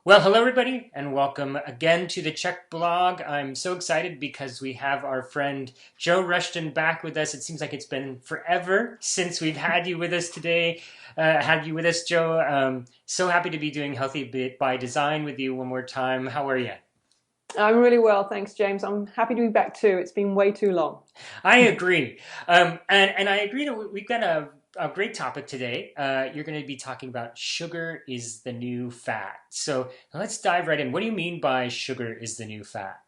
Well, hello everybody, and welcome again to the C.H.E.K blog. I'm so excited because we have our friend Joe Rushton back with us. It seems like it's been forever since we've had you with us today. Joe. So happy to be doing Healthy Bit by Design with you one more time. How are you? I'm really well, thanks, James. I'm happy to be back too. It's been way too long. I agree, and I agree that we've got a great topic today. You're going to be talking about sugar is the new fat. So let's dive right in. What do you mean by sugar is the new fat?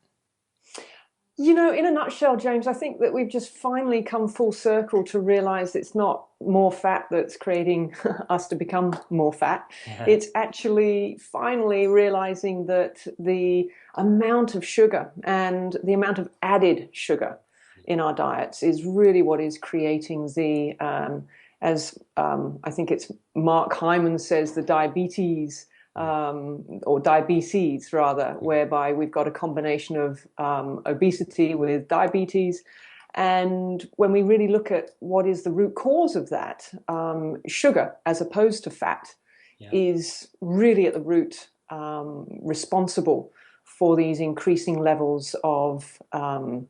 In a nutshell, James, I think that we've just finally come full circle to realize it's not more fat that's creating us to become more fat. It's actually finally realizing that the amount of sugar and the amount of added sugar in our diets is really what is creating I think it's Mark Hyman says, the diabetes or diabetes rather, whereby we've got a combination of obesity with diabetes. And when we really look at what is the root cause of that, sugar as opposed to fat Yeah. is really at the root responsible for these increasing levels of um,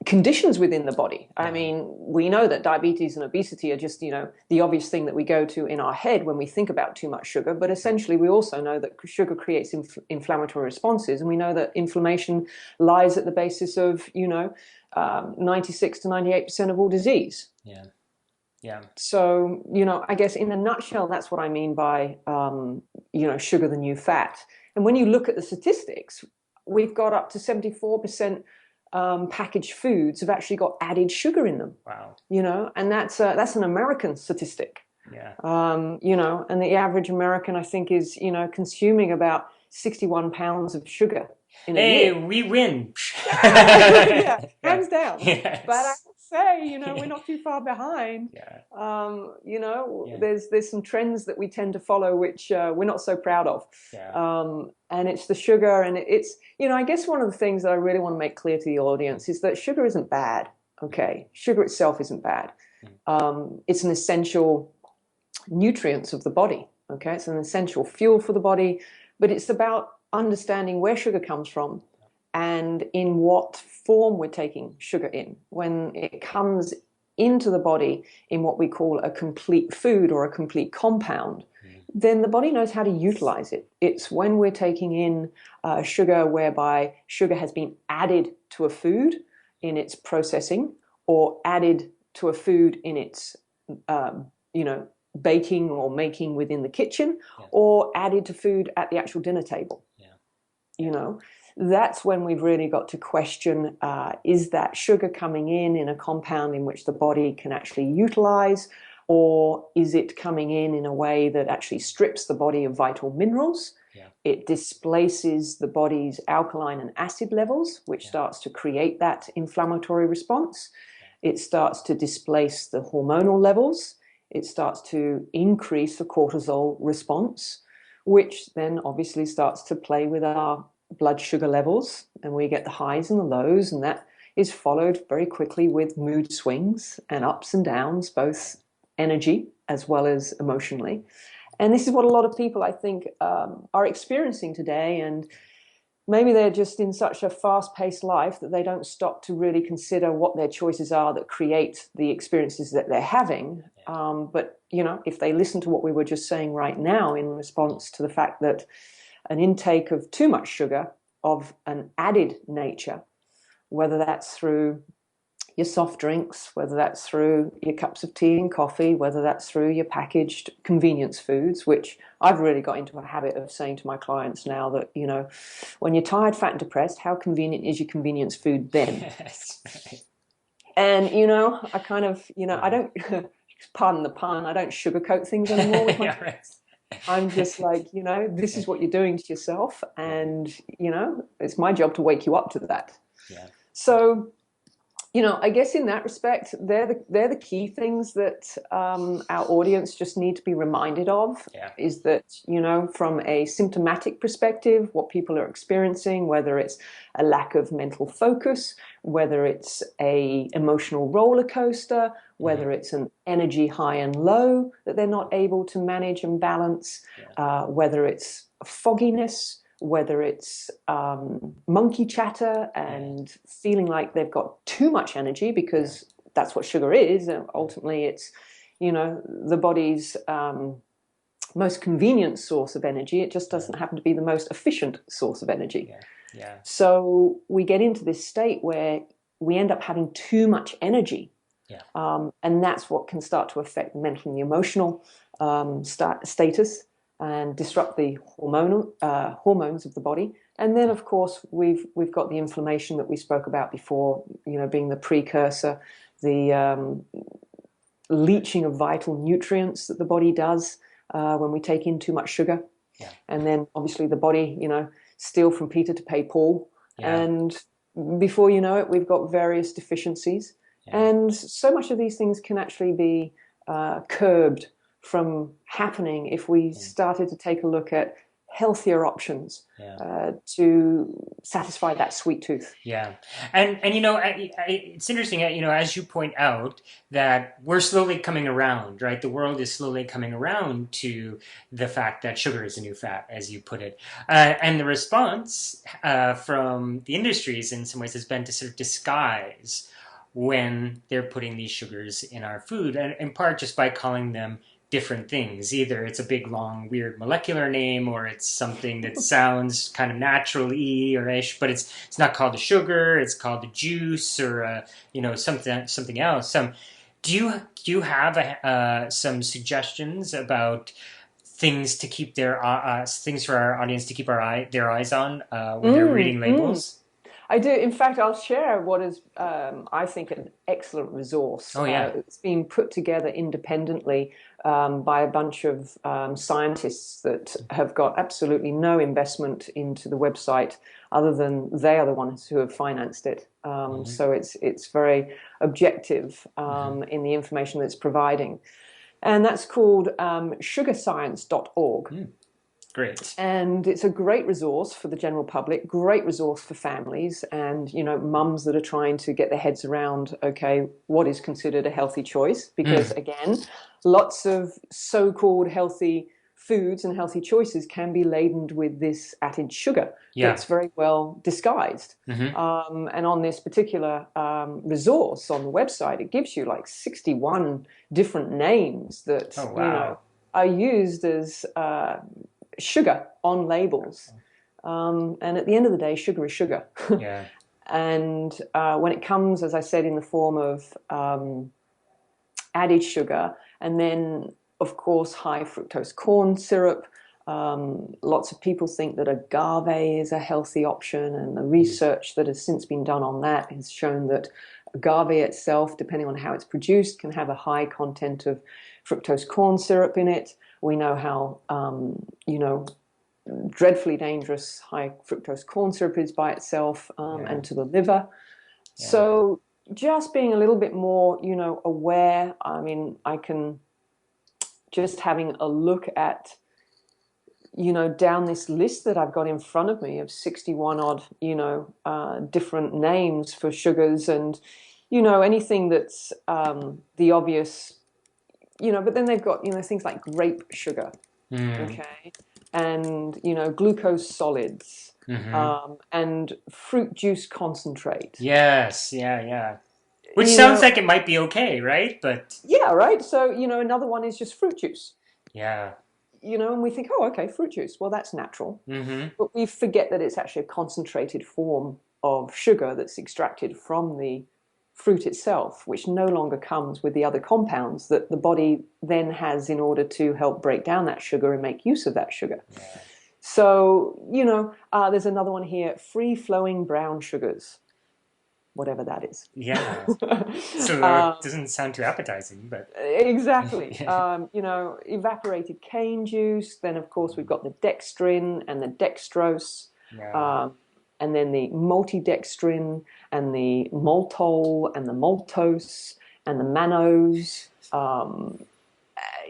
conditions within the body. I Yeah. mean, we know that diabetes and obesity are just, the obvious thing that we go to in our head when we think about too much sugar. But essentially, we also know that sugar creates inflammatory responses. And we know that inflammation lies at the basis of, 96 to 98% of all disease. Yeah. Yeah. So, I guess in a nutshell, that's what I mean by, sugar the new fat. And when you look at the statistics, we've got up to 74% packaged foods have actually got added sugar in them. Wow. And that's an American statistic. Yeah. And the average American, I think, is consuming about 61 pounds of sugar in a Hey, year. we win. Yeah, Yeah. hands down. But I Yes. would say, we're not too far behind. Yeah. Yeah. There's some trends that we tend to follow, which we're not so proud of. Yeah. And it's the sugar, and it's, I guess one of the things that I really want to make clear to the audience is that sugar isn't bad. Okay, sugar itself isn't bad. It's an essential nutrients of the body. Okay, it's an essential fuel for the body, but it's about understanding where sugar comes from and in what form we're taking sugar in. When it comes into the body in what we call a complete food or a complete compound, then the body knows how to utilize it. It's when we're taking in sugar whereby sugar has been added to a food in its processing or added to a food in its, you know, baking or making within the kitchen, Yeah. or added to food at the actual dinner table. Yeah. You know, that's when we've really got to question, is that sugar coming in a compound in which the body can actually utilize, or is it coming in a way that actually strips the body of vital minerals? Yeah. It displaces the body's alkaline and acid levels, which Yeah. starts to create that inflammatory response. It starts to displace the hormonal levels. It starts to increase the cortisol response, which then obviously starts to play with our blood sugar levels, and we get the highs and the lows, and that is followed very quickly with mood swings and ups and downs, both energy as well as emotionally. And this is what a lot of people, I think, are experiencing today. And maybe they're just in such a fast-paced life that they don't stop to really consider what their choices are that create the experiences that they're having. But if they listen to what we were just saying right now in response to the fact that an intake of too much sugar of an added nature, whether that's through your soft drinks, whether that's through your cups of tea and coffee, whether that's through your packaged convenience foods, which I've really got into a habit of saying to my clients now that, when you're tired, fat, and depressed, how convenient is your convenience food then? Yes. Right. And, I kind of, I don't, pardon the pun, I don't sugarcoat things anymore with my Yeah. Right. I'm just like, this is what you're doing to yourself. And, it's my job to wake you up to that. Yeah. So, I guess in that respect, they're the key things that our audience just need to be reminded of. Yeah. Is that, from a symptomatic perspective, what people are experiencing, whether it's a lack of mental focus, whether it's a emotional roller coaster, whether it's an energy high and low that they're not able to manage and balance, whether it's fogginess, whether it's monkey chatter and feeling like they've got too much energy, because that's what sugar is. And ultimately, it's, the body's most convenient source of energy. It just doesn't happen to be the most efficient source of energy. So we get into this state where we end up having too much energy. And that's what can start to affect the mental and the emotional status and disrupt the hormones of the body. And then, of course, we've got the inflammation that we spoke about before, being the precursor, the leaching of vital nutrients that the body does when we take in too much sugar. And then, obviously, the body, steal from Peter to pay Paul. And before you know it, we've got various deficiencies. And so much of these things can actually be curbed from happening if we started to take a look at healthier options to satisfy that sweet tooth. And it's interesting, as you point out, that we're slowly coming around, right? The world is slowly coming around to the fact that sugar is a new fat, as you put it. And the response from the industries in some ways has been to sort of disguise when they're putting these sugars in our food, and in part just by calling them different things. Either it's a big, long, weird molecular name, or it's something that sounds kind of natural-y or ish, but it's not called a sugar. It's called a juice, or something else. Do you have some suggestions about things to keep things for our audience to keep their eyes on when they're reading labels? I do. In fact, I'll share what is, I think, an excellent resource. It's been put together independently by a bunch of scientists that have got absolutely no investment into the website, other than they are the ones who have financed it. So it's very objective in the information that it's providing. And that's called sugarscience.org. Great. And it's a great resource for the general public, great resource for families and, mums that are trying to get their heads around, okay, what is considered a healthy choice? Because, again, lots of so-called healthy foods and healthy choices can be laden with this added sugar that's very well disguised. And on this particular resource on the website, it gives you like 61 different names that, are used as sugar on labels. And at the end of the day, sugar is sugar. And when it comes, as I said, in the form of added sugar, and then, of course, high fructose corn syrup, lots of people think that agave is a healthy option, and the research that has since been done on that has shown that agave itself, depending on how it's produced, can have a high content of fructose corn syrup in it. We know how, dreadfully dangerous high fructose corn syrup is by itself and to the liver. So just being a little bit more, aware. I mean, I can just having a look at, down this list that I've got in front of me of 61 odd, different names for sugars and, anything that's the obvious. But then they've got, things like grape sugar, okay, and, glucose solids, and fruit juice concentrate. Yes, Which sounds like it might be okay, right? But right. So, another one is just fruit juice. And we think, oh, okay, fruit juice. Well, that's natural. But we forget that it's actually a concentrated form of sugar that's extracted from the fruit itself, which no longer comes with the other compounds that the body then has in order to help break down that sugar and make use of that sugar. So, there's another one here, free-flowing brown sugars, whatever that is. So it doesn't sound too appetizing, but... Exactly. Evaporated cane juice. Then, of course, we've got the dextrin and the dextrose. And then the multidextrin and the maltol and the maltose and the mannose.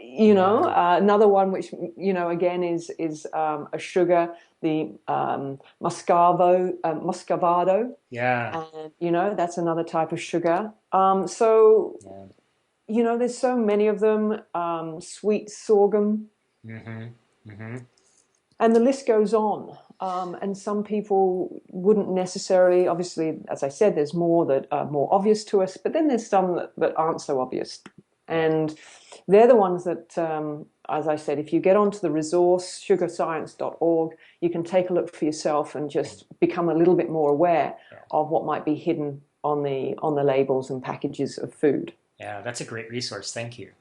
Another one which, again is a sugar, the muscovado. And, that's another type of sugar. there's so many of them. Sweet sorghum, Mm-hmm. Mm-hmm. and the list goes on. And some people wouldn't necessarily, obviously, as I said, there's more that are more obvious to us, but then there's some that aren't so obvious. Yeah. And they're the ones that, as I said, if you get onto the resource, sugarscience.org, you can take a look for yourself and just become a little bit more aware Yeah. of what might be hidden on the labels and packages of food. Yeah, that's a great resource. Thank you.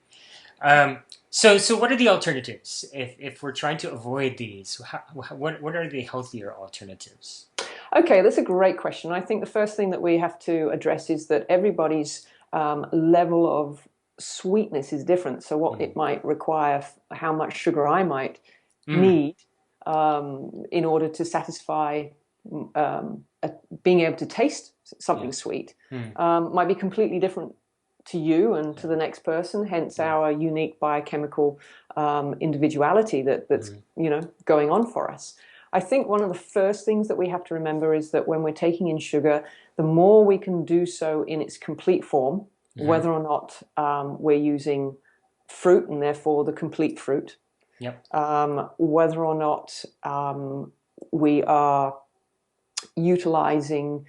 So what are the alternatives if we're trying to avoid these? What are the healthier alternatives? Okay, that's a great question. I think the first thing that we have to address is that everybody's level of sweetness is different. So what it might require, how much sugar I might Mm. need in order to satisfy being able to taste something Yeah. sweet, Mm. might be completely different to you and to the next person. Hence our unique biochemical individuality that's going on for us. I think one of the first things that we have to remember is that when we're taking in sugar, the more we can do so in its complete form, whether or not we're using fruit and therefore the complete fruit, Yep. whether or not we are utilizing,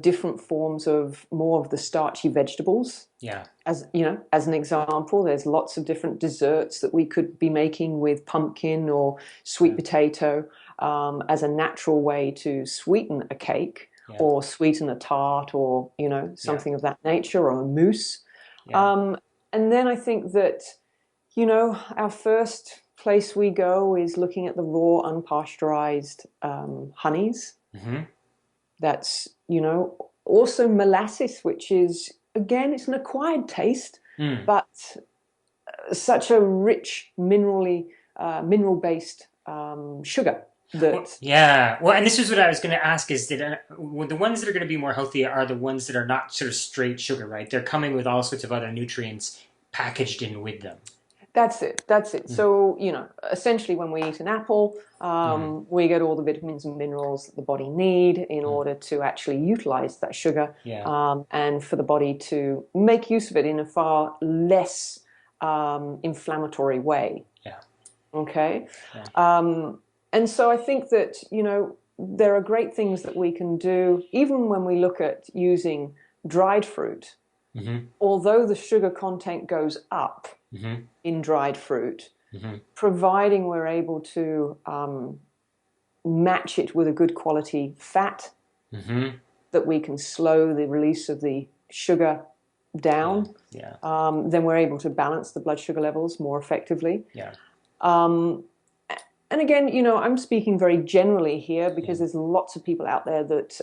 different forms of more of the starchy vegetables. Yeah. As an example, there's lots of different desserts that we could be making with pumpkin or sweet potato as a natural way to sweeten a cake or sweeten a tart or, something of that nature, or a mousse. Yeah. And then I think that, our first place we go is looking at the raw, unpasteurized honeys. Mm-hmm. That's, also molasses, which is, again, it's an acquired taste, but such a rich mineral-based sugar that... Well, and this is what I was going to ask: is that the ones that are going to be more healthy are the ones that are not sort of straight sugar, right? They're coming with all sorts of other nutrients packaged in with them. That's it. So, essentially when we eat an apple, we get all the vitamins and minerals that the body need in order to actually utilize that sugar, and for the body to make use of it in a far less inflammatory way. Yeah. Okay. Yeah. And so I think that, there are great things that we can do, even when we look at using dried fruit. Although the sugar content goes up in dried fruit, providing we're able to match it with a good quality fat, that we can slow the release of the sugar down, then we're able to balance the blood sugar levels more effectively. Yeah. And again, I'm speaking very generally here because there's lots of people out there that,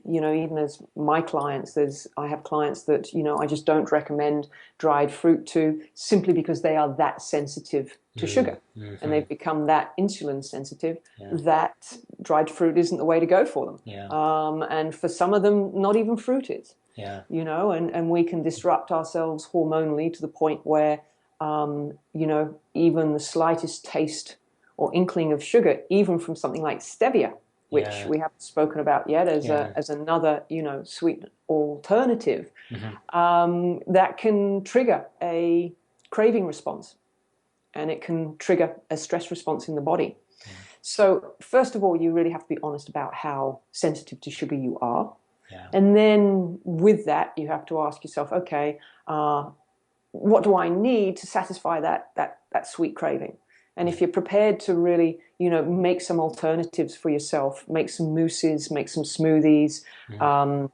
even as my clients, I have clients that, I just don't recommend dried fruit to, simply because they are that sensitive to sugar and they've become that insulin sensitive that dried fruit isn't the way to go for them. And for some of them, not even fruit is. And we can disrupt ourselves hormonally to the point where, even the slightest taste or inkling of sugar, even from something like stevia, which we haven't spoken about yet as another, sweet alternative, that can trigger a craving response, and it can trigger a stress response in the body. So first of all, you really have to be honest about how sensitive to sugar you are. And then with that, you have to ask yourself, okay, what do I need to satisfy that sweet craving? And if you're prepared to really, make some alternatives for yourself, make some mousses, make some smoothies. I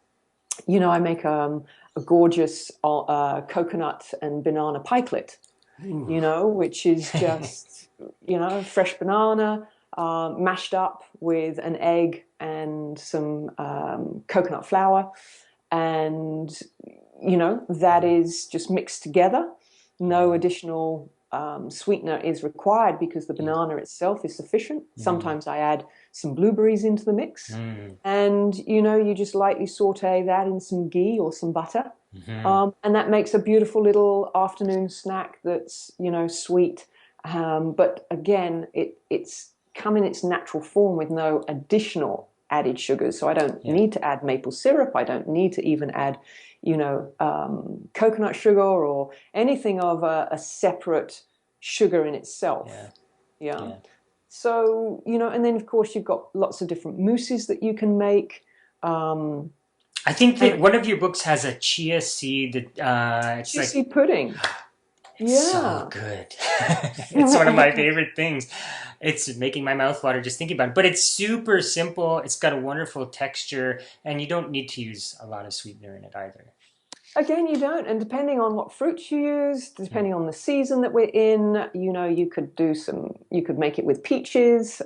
make a gorgeous coconut and banana pikelet, which is just, fresh banana mashed up with an egg and some coconut flour. And, that is just mixed together. No additional sweetener is required because the banana itself is sufficient. Sometimes I add some blueberries into the mix, and you just lightly saute that in some ghee or some butter, and that makes a beautiful little afternoon snack that's sweet, but again it's come in its natural form with no additional added sugars. So I don't need to add maple syrup. I don't need to even add coconut sugar or anything of a separate sugar in itself. Yeah. Yeah. Yeah. So, and then of course you've got lots of different mousses that you can make. Um, I think that and one of your books has a chia seed that it's chia like seed pudding. it's so Yeah. good. It's one of my favorite things. It's making my mouth water just thinking about it. But it's super simple. It's got a wonderful texture, and you don't need to use a lot of sweetener in it either. Again, you don't. And depending on what fruits you use, Mm. depending on the season that we're in, you could make it with peaches,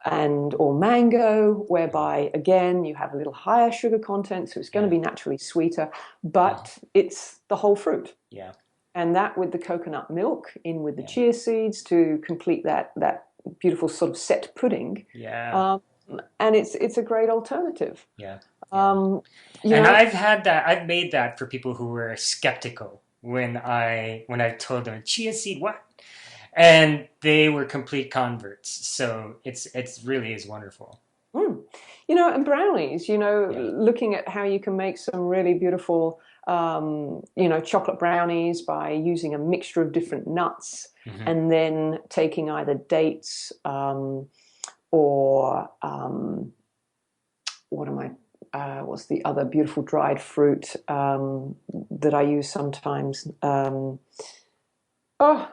and or mango, whereby again you have a little higher sugar content, so it's going to Yeah. be naturally sweeter, Mm. but it's the whole fruit. Yeah. And that with the coconut milk in with the Yeah. chia seeds to complete that beautiful sort of set pudding. Yeah. Um, and it's a great alternative. Yeah. Yeah. Um, you And know, I've had that. I've made that for people who were skeptical when I told them chia seed what, and they were complete converts. So it's really is wonderful. mm, and brownies. Yeah. Looking at how you can make some really beautiful, chocolate brownies by using a mixture of different nuts, Hmm. and then taking either dates or what am I? What's the other beautiful dried fruit that I use sometimes? Oh,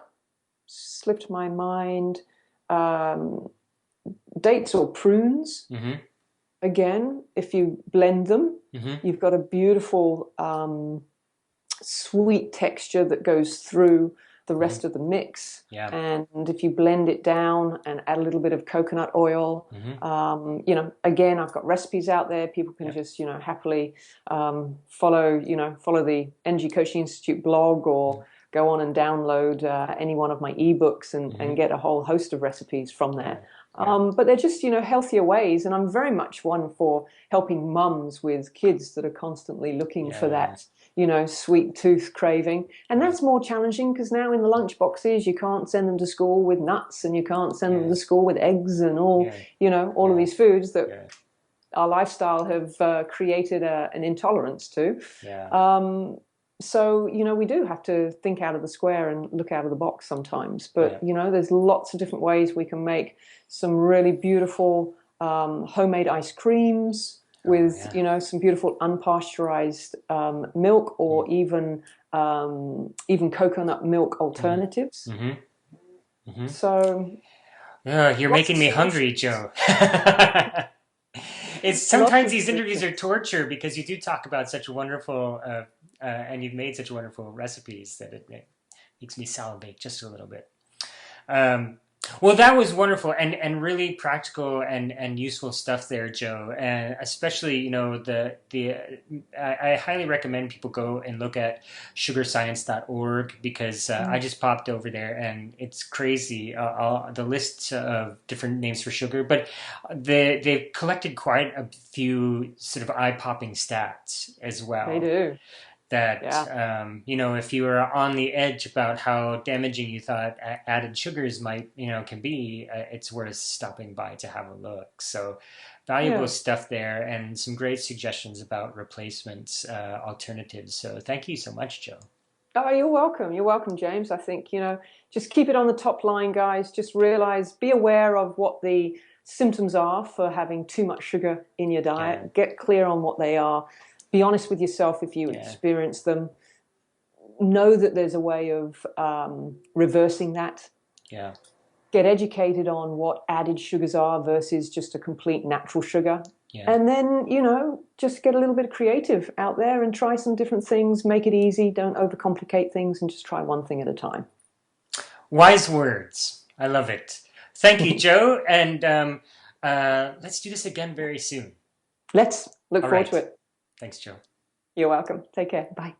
slipped my mind. Um, Dates or prunes. Hmm. Again, if you blend them, Hmm. you've got a beautiful sweet texture that goes through the Hmm. rest of the mix. Yeah. And if you blend it down and add a little bit of coconut oil, Hmm. again, I've got recipes out there. People can Yeah. just, happily follow the Energy Coaching Institute blog or go on and download any one of my ebooks and Hmm. get a whole host of recipes from there. Yeah. Yeah. But they're just, healthier ways. And I'm very much one for helping mums with kids that are constantly looking for Yeah. that, sweet tooth craving. And Yeah. that's more challenging because now in the lunch boxes, you can't send them to school with nuts and you can't send them Yeah. to school with eggs and all, Yeah. all of Yeah. these foods that Yeah. our lifestyle have created an intolerance to. Yeah. Um, so, we do have to think out of the square and look out of the box sometimes. But, Yeah. there's lots of different ways we can make some really beautiful homemade ice creams Oh with, yeah. some beautiful unpasteurized milk Mm. or even coconut milk Hmm. alternatives. Hmm. Hmm. So You're lots of making me hungry, solutions. Joe. It's Lots sometimes of these interviews solutions. are torture because you do talk about such wonderful, and you've made such wonderful recipes that it makes me salivate just a little bit. Um, well, that was wonderful and really practical and useful stuff there, Joe. And especially, I highly recommend people go and look at sugarscience.org because I just popped over there and it's crazy the list of different names for sugar. But they've collected quite a few sort of eye-popping stats as They well do. that Yeah. if you were on the edge about how damaging you thought added sugars might can be, it's worth stopping by to have a look. So valuable Yeah. stuff there and some great suggestions about replacements, alternatives. So thank you so much, Joe. Oh, you're welcome. You're welcome, James. I think, just keep it on the top line, guys. Just realize, be aware of what the symptoms are for having too much sugar in your Yeah. diet. Get clear on what they are. Be honest with yourself if you Yeah. experience them. Know that there's a way of reversing that. Yeah. Get educated on what added sugars are versus just a complete natural sugar. Yeah. And then, just get a little bit creative out there and try some different things. Make it easy. Don't overcomplicate things and just try one thing at a time. Wise words. I love it. Thank you, Joe. And let's do this again very soon. Let's look All forward right. to it. Thanks, Joe. You're welcome. Take care. Bye.